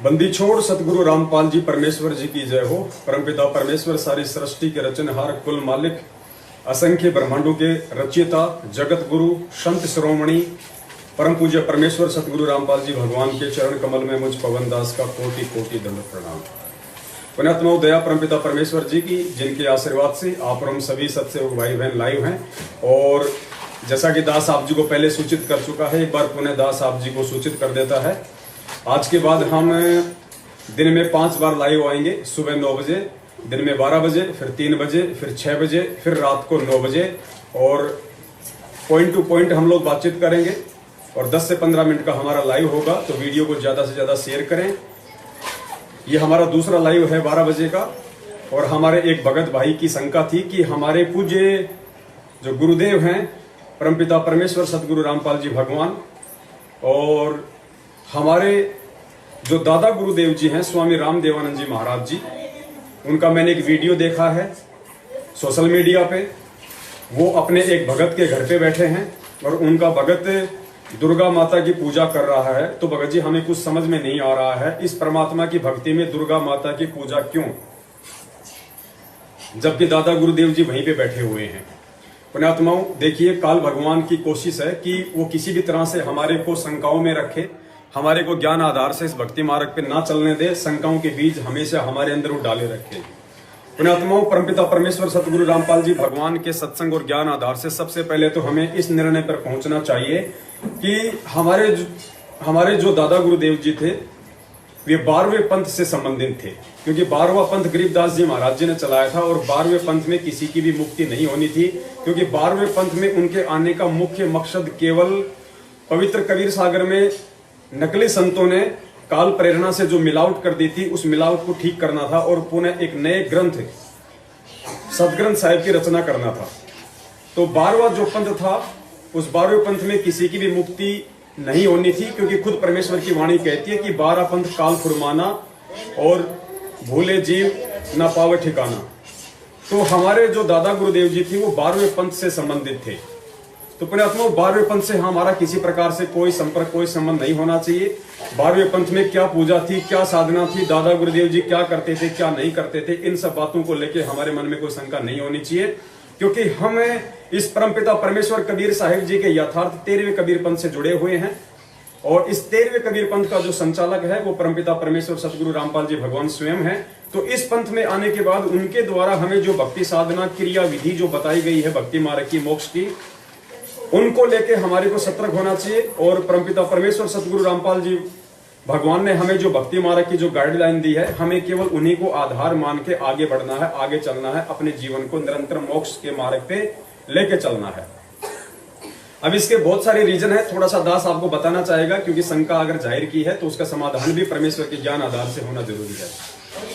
बंदी छोड़ सतगुरु रामपाल जी परमेश्वर जी की जय हो। परमपिता परमेश्वर सारी सृष्टि के रचनहार, कुल मालिक, असंख्य ब्रह्मांडों के रचयिता, जगत गुरु, संत शिरोमणि, परम पूज्य परमेश्वर सतगुरु रामपाल जी भगवान के चरण कमल में मुझ पवन दास का कोटि कोटि दंड प्रणाम। पुण्यात्मा दया परमपिता परमेश्वर जी की, जिनके आशीर्वाद से आप और हम सभी सत्सेवक भाई बहन लाइव हैं। और जैसा कि दास आप जी को पहले सूचित कर चुका है, एक बार पुनः दास आप जी को सूचित कर देता है। आज के बाद हम दिन में 5 बार लाइव आएंगे। सुबह 9 बजे, दिन में 12 बजे, फिर 3 बजे, फिर 6 बजे, फिर रात को 9 बजे। और पॉइंट टू पॉइंट हम लोग बातचीत करेंगे और 10 से 15 मिनट का हमारा लाइव होगा। तो वीडियो को ज्यादा से ज्यादा शेयर करें। ये हमारा दूसरा लाइव है 12 बजे का। और हमारे एक भगत भाई की शंका थी कि हमारे पूज्य जो गुरुदेव हैं परमपिता परमेश्वर सतगुरु रामपाल जी भगवान, और हमारे जो दादा गुरुदेव जी हैं स्वामी रामदेवानंद जी महाराज जी, उनका मैंने एक वीडियो देखा है सोशल मीडिया पे। वो अपने एक भगत के घर पे बैठे हैं और उनका भगत दुर्गा माता की पूजा कर रहा है। तो भगत जी, हमें कुछ समझ में नहीं आ रहा है, इस परमात्मा की भक्ति में दुर्गा माता की पूजा क्यों, जबकि दादा गुरुदेव जी वहीं पे बैठे हुए हैं। पुण्यात्माओं, देखिए, काल भगवान की कोशिश है कि वो किसी भी तरह से हमारे को शंकाओं में रखे, हमारे को ज्ञान आधार से इस भक्ति मार्ग पे ना चलने दे, शंकाओं के बीज हमेशा हमारे अंदर वो डाले रखे। पुण्यात्माओं, परमपिता परमेश्वर सतगुरु रामपाल जी भगवान के सत्संग और ज्ञान आधार से सबसे पहले तो हमें इस निर्णय पर पहुंचना चाहिए कि हमारे जो दादा गुरुदेव जी थे वे 12वें पंथ से संबंधित थे। क्योंकि 12वां पंथ गरीबदास जी महाराज जी ने चलाया था और 12वें पंथ में किसी की भी मुक्ति नहीं होनी थी। क्योंकि 12वें पंथ में उनके आने का मुख्य मकसद केवल पवित्र कबीर सागर में नकली संतों ने काल प्रेरणा से जो मिलावट कर दी थी, उस मिलावट को ठीक करना था और पुनः एक नए ग्रंथ सदग्रंथ साहिब की रचना करना था। तो 12वां जो पंथ था, उस 12वें पंथ में किसी की भी मुक्ति नहीं होनी थी। क्योंकि खुद परमेश्वर की वाणी कहती है कि 12 पंथ काल फुरमाना और भूले जीव ना पावे ठिकाना। तो हमारे जो दादा गुरुदेव जी थी वो 12वें पंथ से संबंधित थे। तो पुण्यात्मा, 12वें पंथ से हमारा किसी प्रकार से कोई संपर्क, कोई संबंध नहीं होना चाहिए। 12वें पंथ में क्या पूजा थी, क्या साधना थी, दादा गुरुदेव जी क्या करते थे, क्या नहीं करते थे, इन सब बातों को लेकर हमारे मन में कोई शंका नहीं होनी चाहिए। क्योंकि हम इस परमपिता परमेश्वर कबीर साहिब जी के यथार्थ 13वें कबीर पंथ से जुड़े हुए हैं। और इस 13वें कबीर पंथ का जो संचालक है वो परमपिता परमेश्वर सतगुरु रामपाल जी भगवान स्वयं है। तो इस पंथ में आने के बाद उनके द्वारा हमें जो भक्ति साधना क्रिया विधि जो बताई गई है भक्ति मार्ग की, मोक्ष की, उनको लेके हमारे को सतर्क होना चाहिए। और परमपिता परमेश्वर सतगुरु रामपाल जी भगवान ने हमें जो भक्ति मार्ग की जो गाइडलाइन दी है, हमें केवल उन्हीं को आधार मान के आगे बढ़ना है, आगे चलना है, अपने जीवन को निरंतर मोक्ष के मार्ग पे लेके चलना है। अब इसके बहुत सारे रीजन है, थोड़ा सा दास आपको बताना चाहेगा। क्योंकि शंका अगर जाहिर की है तो उसका समाधान भी परमेश्वर के ज्ञान आधार से होना जरूरी है।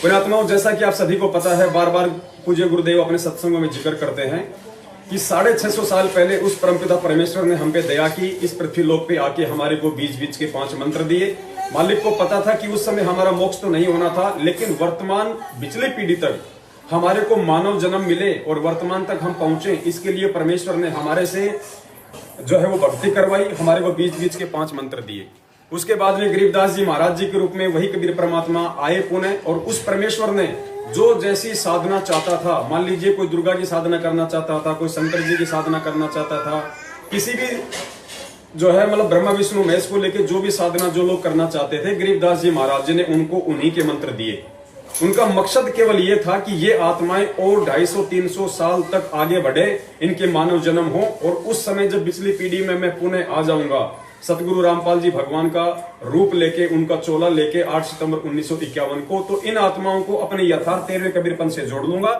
पुण्यात्माओं, जैसा कि आप सभी को पता है, बार बार पूज्य गुरुदेव अपने सत्संगों में जिक्र करते हैं कि 650 साल पहले उस परमपिता परमेश्वर ने हम पे दया की, इस पृथ्वी लोक पे आके हमारे को बीच बीच के 5 मंत्र दिए। मालिक को पता था कि उस समय हमारा मोक्ष तो नहीं होना था, लेकिन वर्तमान पिछली पीढ़ी तक हमारे को मानव जन्म मिले और वर्तमान तक हम पहुंचे, इसके लिए परमेश्वर ने हमारे से जो है वो भक्ति करवाई, हमारे को बीच बीच के 5 मंत्र दिए। उसके बाद में गरीबदास जी महाराज जी के रूप में वही कबीर परमात्मा आए पुनः, और उस परमेश्वर ने जो जैसी साधना चाहता था, मान लीजिए कोई दुर्गा की साधना करना चाहता था, कोई शंकर जी की साधना करना चाहता था, किसी भी जो है मतलब ब्रह्मा विष्णु महेश को लेके जो भी साधना जो लोग करना चाहते थे, गरीबदास जी महाराज जी ने उनको उन्हीं के मंत्र दिए। उनका मकसद केवल ये था कि ये आत्माएं और 250-300 साल तक आगे बढ़े, इनके मानव जन्म हो। और उस समय जब पिछली पीढ़ी में मैं पुनः आ जाऊंगा सतगुरु रामपाल जी भगवान का रूप लेके, उनका चोला लेके 8 सितंबर 1951 को, तो इन आत्माओं को अपने यथार्थ 13वें कबीर पंथ से जोड़ लूंगा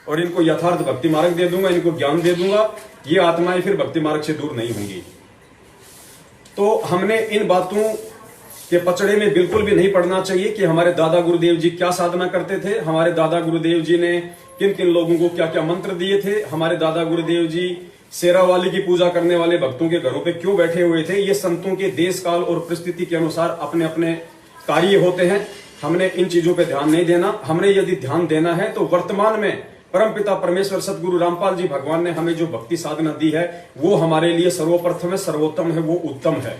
और इनको यथार्थ भक्ति मार्ग दे दूंगा, इनको ज्ञान दे दूंगा। ये आत्माएं फिर भक्ति मार्ग से दूर नहीं होंगी। तो हमने इन बातों के पचड़े में बिल्कुल भी नहीं पड़ना चाहिए कि हमारे दादा गुरुदेव जी क्या साधना करते थे, हमारे दादा गुरुदेव जी ने किन किन लोगों को क्या क्या मंत्र दिए थे, हमारे दादा गुरुदेव जी शेरावाली की पूजा करने वाले भक्तों के घरों पे क्यों बैठे हुए थे। ये संतों के देश काल और परिस्थिति के अनुसार अपने अपने कार्य होते हैं। हमने इन चीजों पे ध्यान नहीं देना। हमने यदि ध्यान देना है तो वर्तमान में परमपिता परमेश्वर सतगुरु रामपाल जी भगवान ने हमें जो भक्ति साधना दी है वो हमारे लिए सर्वप्रथम है, सर्वोत्तम है, वो उत्तम है।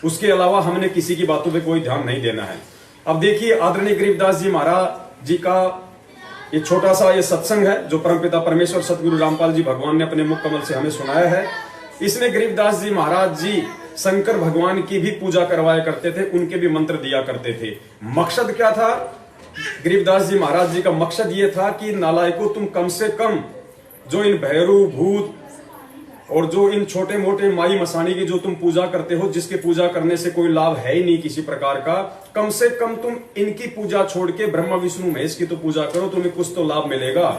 उसके अलावा हमने किसी की बातों पे कोई ध्यान नहीं देना है। अब देखिए आदरणीय गरीबदास जी महाराज जी का ये छोटा सा ये सत्संग है जो परमपिता परमेश्वर सतगुरु रामपाल जी भगवान ने अपने मुख कमल से हमें सुनाया है। इसमें गरीबदास जी महाराज जी शंकर भगवान की भी पूजा करवाया करते थे, उनके भी मंत्र दिया करते थे। मकसद क्या था गरीबदास जी महाराज जी का? मकसद ये था कि नालायकों, तुम कम से कम जो इन भैरू भूत और जो इन छोटे मोटे माई मसानी की जो तुम पूजा करते हो, जिसके पूजा करने से कोई लाभ है ही नहीं किसी प्रकार का, कम से कम तुम इनकी पूजा छोड़ के ब्रह्मा विष्णु महेश की तो पूजा करो, तुम्हें कुछ तो लाभ मिलेगा।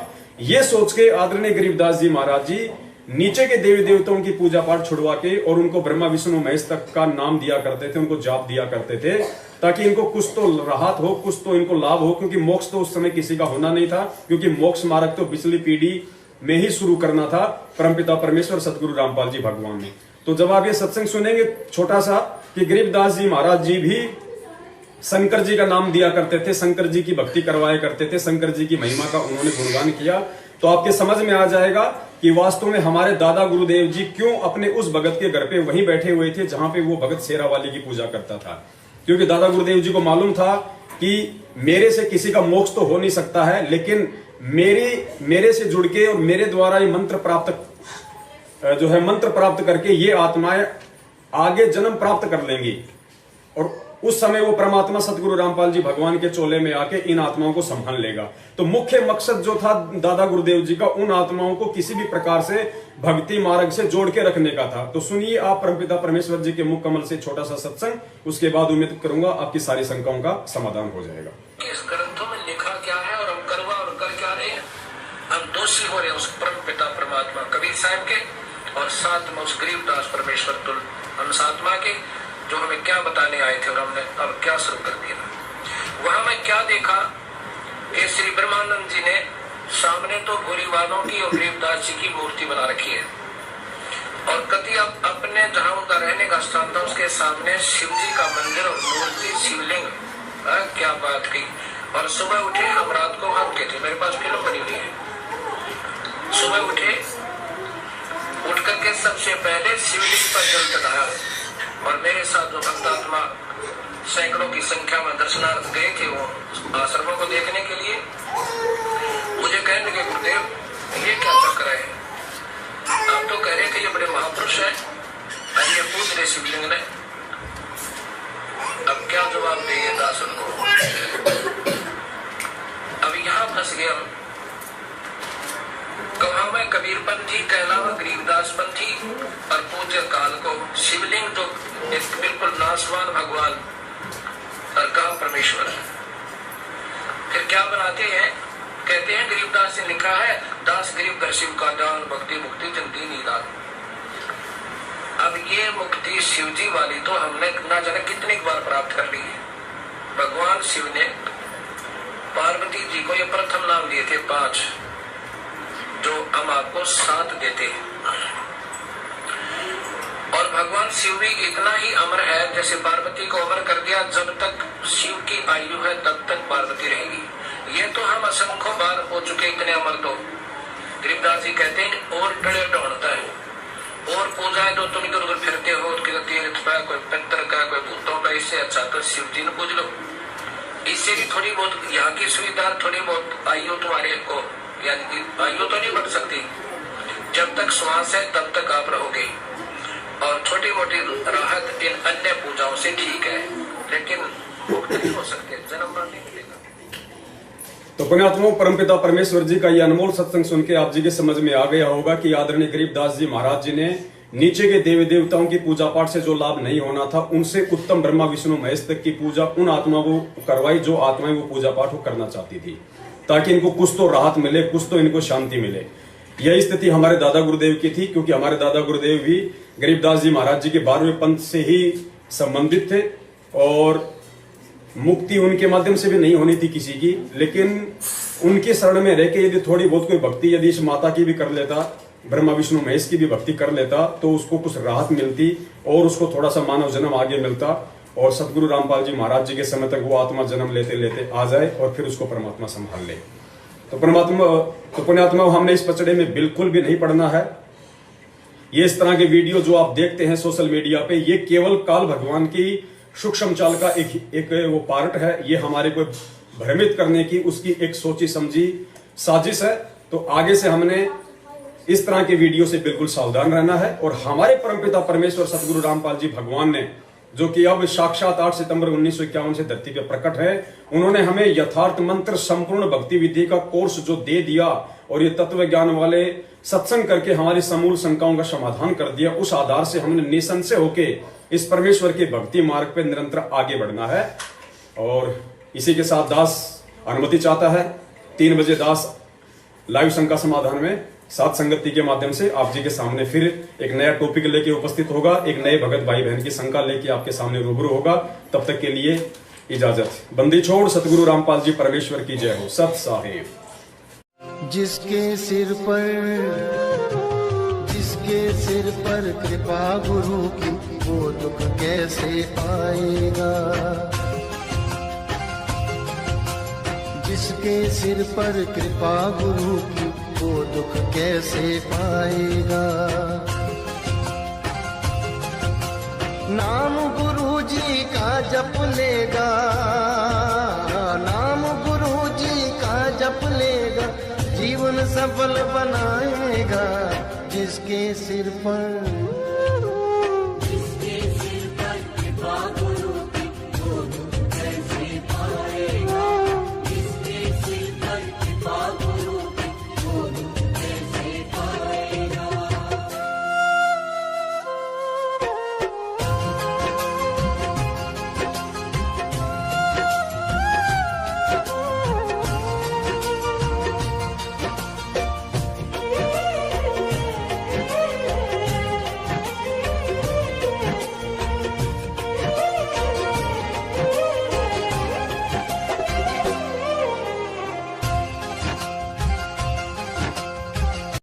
ये सोच के आदरणीय गरीबदास जी महाराज जी नीचे के देवी देवताओं की पूजा पाठ छुड़वा के और उनको ब्रह्मा विष्णु महेश तक का नाम दिया करते थे, उनको जाप दिया करते थे, ताकि इनको कुछ तो राहत हो, कुछ तो इनको लाभ हो। क्योंकि मोक्ष तो उस समय किसी का होना नहीं था, क्योंकि मोक्ष मार्ग तो पिछली पीढ़ी में ही शुरू करना था परमपिता परमेश्वर सतगुरु रामपाल जी भगवान ने। तो जब आप ये सत्संग सुनेंगे छोटा सा कि गरीबदास जी महाराज जी भी शंकर जी का नाम दिया करते थे, शंकर जी की भक्ति करवाया करते थे, शंकर जी की महिमा का उन्होंने गुणगान किया, तो आपके समझ में आ जाएगा कि वास्तव में हमारे दादा गुरुदेव जी क्यों अपने उस भगत के घर पे वहीं बैठे हुए थे जहां पे वो भगत शेरावाली की पूजा करता था। क्योंकि दादा गुरुदेव जी को मालूम था कि मेरे से किसी का मोक्ष तो हो नहीं सकता है, लेकिन मेरे से जुड़ के और मेरे द्वारा ये मंत्र प्राप्त करके ये आत्माएं आगे जन्म प्राप्त कर लेंगी। और उस समय वो परमात्मा सतगुरु रामपाल जी भगवान के चोले में आके इन आत्माओं को संभाल लेगा। तो मुख्य मकसद जो था दादा गुरुदेव जी का, उन आत्माओं को किसी भी प्रकार से भक्ति मार्ग से जोड़ के रखने का था। तो सुनिए आप परमपिता परमेश्वर जी के मुख कमल से छोटा सा सत्संग, उसके बाद उम्मीद करूंगा आपकी सारी शंकाओं का समाधान हो जाएगा। इस ग्रंथों में लिखा क्या है और हम करवा और कर क्या रहे हैं? हम दोषी हो रहे हैं उस परमपिता परमात्मा कबीर साहब के, और साथ में उस गरीबदास परमेश्वर तुल हंस आत्मा के, जो हमें क्या बताने आए थे और हमने अब क्या शुरू कर दिया। वहां मैं क्या देखा कि श्री ब्रह्मानंद जी ने सामने तो गोरीवालों की और गरीबदास जी की मूर्ति बना रखी है, और कति अपने जहां उनका रहने का स्थान था उसके सामने शिव जी का मंदिर और मूर्ति शिवलिंग। क्या बात की। और सुबह उठे, हम रात को वहां के थे, मेरे पास फिल्म बनी हुई है। सुबह उठे, उठ करके सबसे पहले शिवलिंग पर जल चढ़ाया, और मेरे साथ जो भक्तात्मा सैकड़ों की संख्या में दर्शनार्थ गए थे वो आश्रमों को देखने के लिए, मुझे कहने लगे गुरुदेव ये क्या चक्कर है? आप तो कह रहे थे ये बड़े महापुरुष है, ये पूछ रहे शिवलिंग ने, अब क्या जवाब देंगे दास उनको? अब यहाँ फंस गए हम। कहा मैं कबीरपंथी कहलावा गरीबदासपंथी, और पूज्य काल को शिवलिंग तो एक बिल्कुल नासवान भगवान, और कहा परमेश्वर। फिर क्या बनाते हैं? कहते हैं गरीबदास ने लिखा है, दास गरीब कर शिव का दान, भक्ति मुक्ति जंती निदान। अब ये मुक्ति शिव जी वाली तो हमने ना जाने कितनी बार प्राप्त कर ली है। भगवान शिव ने पार्वती जी को ये प्रथम नाम दिए थे 5, जो हम आपको 7 देते हैं। और भगवान शिव भी इतना ही अमर है, जैसे पार्वती को अमर कर दिया, जब तक शिव की आयु है तब तक पार्वती रहेगी। ये तो हम असंख्य बार हो चुके इतने अमर। तो गरीबदास जी कहते हैं और टड़े ढूंढता है, और पूजाएं तो तुम इधर उधर फिरते हो, तीर्थ का, कोई पितर का, कोई भूतों का, इससे अच्छा तो शिव जी ने पूज लो। इससे भी थोड़ी बहुत यहाँ की सुविधा, थोड़ी बहुत आयु तुम्हारे को, यानी कि आयु तो नहीं बढ़ सकती, जब तक श्वास है तब तक आप रहोगे, और छोटी मोटी राहत इन अन्य पूजाओं से ठीक है, लेकिन मुक्त नहीं हो सकते, जन्म नहीं मिलेगा। तो पुण्यात्माओं, परमपिता परमेश्वर जी का ये अनमोल सत्संग सुन के आप जी के समझ में आ गया होगा कि आदरणीय गरीबदास जी महाराज जी ने नीचे के देवी देवताओं की पूजा पाठ से जो लाभ नहीं होना था, उनसे उत्तम ब्रह्मा विष्णु महेश तक की पूजा उन आत्माओं को करवाई जो आत्माएं वो पूजा पाठ को करना चाहती थी, ताकि इनको कुछ तो राहत मिले, कुछ तो इनको शांति मिले। यही स्थिति हमारे दादा गुरुदेव की थी, क्योंकि हमारे दादा गुरुदेव भी गरीबदास जी महाराज जी के 12वें पंथ से ही संबंधित थे, और मुक्ति उनके माध्यम से भी नहीं होनी थी किसी की, लेकिन उनके शरण में रह के यदि थोड़ी बहुत कोई भक्ति यदि इस माता की भी कर लेता, ब्रह्मा विष्णु महेश की भी भक्ति कर लेता, तो उसको कुछ राहत मिलती और उसको थोड़ा सा मानव जन्म आगे मिलता, और सतगुरु रामपाल जी महाराज जी के समय तक वो आत्मा जन्म लेते लेते आ जाए और फिर उसको परमात्मा संभाल ले। तो पुण्यात्मा, हमने इस पचड़े में बिल्कुल भी नहीं पड़ना है। ये इस तरह के वीडियो जो आप देखते हैं सोशल मीडिया पे, ये केवल काल भगवान की सूक्ष्म चाल का एक वो पार्ट है। ये हमारे को भ्रमित करने की उसकी एक सोची समझी साजिश है। तो आगे से हमने इस तरह के वीडियो से बिल्कुल सावधान रहना है। और हमारे परमपिता परमेश्वर सतगुरु रामपाल जी भगवान ने, जो कि अब साक्षात 8 सितंबर 1951 से धरती पे प्रकट है, उन्होंने हमें यथार्थ मंत्र संपूर्ण भक्ति विधि का कोर्स जो दे दिया और ये तत्व ज्ञान वाले सत्संग करके हमारी समूल शंकाओं का समाधान कर दिया, उस आधार से हमने निसंशय होके इस परमेश्वर के भक्ति मार्ग पे निरंतर आगे बढ़ना है। और इसी के साथ दास अनुमति चाहता है 3 बजे दास लाइव शंका समाधान में सात संगति के माध्यम से आप जी के सामने फिर एक नया टॉपिक लेके उपस्थित होगा, एक नए भगत भाई बहन की शंका लेके आपके सामने रूबरू होगा। तब तक के लिए इजाजत। बंदी छोड़। सतगुरु रामपाल जी परमेश्वर की जय हो। सत साहेब। जिसके सिर पर कृपा गुरु की, वो दुख कैसे पाएगा। जिसके सिर पर कृपा गुरु की, वो दुख कैसे पाएगा। नाम गुरु जी का जप लेगा, नाम गुरु जी का जप लेगा, जीवन सफल बनाएगा। जिसके सिर पर